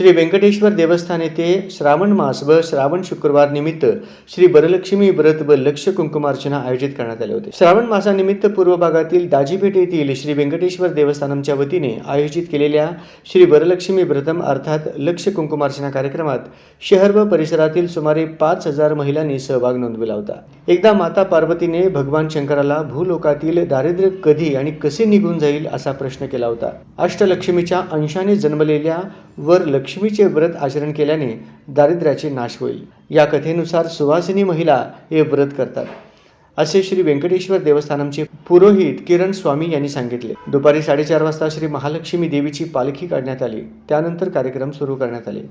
श्री वेंकटेश्वर देवस्थान येथे श्रावण मास व श्रावण शुक्रवार निमित्त श्री वरलक्ष्मी व्रत व लक्ष कुंकुमार्चना आयोजित करण्यात आले होते। श्रावण मासानिमित्त पूर्व भागातील दाजीपेठ येथील श्री वेंकटेश्वर देवस्थानमच्या वतीने आयोजित केलेल्या श्री वरलक्ष्मी व्रतम अर्थात लक्ष कुंकुमार्चना कार्यक्रमात शहर व परिसरातील सुमारे 5000 महिलांनी सहभाग नोंदविला होता। एकदा माता पार्वतीने भगवान शंकराला भूलोकातील दारिद्र्य कधी आणि कसे निघून जाईल असा प्रश्न केला होता। अष्टलक्ष्मीच्या अंशाने जन्मलेल्या वर लक्ष्मीचे व्रत आचरण केल्याने दारिद्र्याचे नाश होईल। या कथेनुसार सुवासिनी महिला हे व्रत करतात असे श्री वेंकटेश्वर देवस्थानमचे पुरोहित किरण स्वामी यांनी सांगितले। दुपारी 4:30 वाजता श्री महालक्ष्मी देवीची पालखी काढण्यात आली। त्यानंतर कार्यक्रम सुरू करण्यात आले।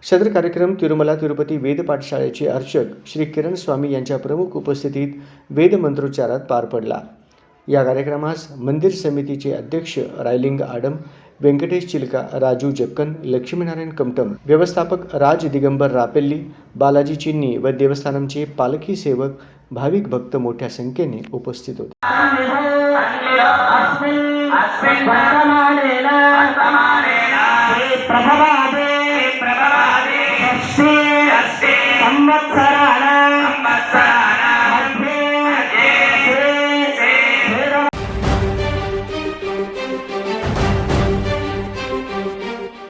सदर कार्यक्रम तिरुमला तिरुपती वेद पाठशाळेचे अर्चक श्री किरण स्वामी यांच्या प्रमुख उपस्थितीत वेद मंत्रोच्चारात पार पडला। या कार्यक्रमास मंदिर समितीचे अध्यक्ष रायलिंग आडम, व्यंकटेश चिलका, राजू जक्कन, लक्ष्मीनारायण कमटम, व्यवस्थापक राज दिगंबर रापेल्ली, बालाजी चिन्नी व देवस्थानमचे पालखी सेवक भाविक भक्त मोठ्या संख्येने उपस्थित होते। प्रभवा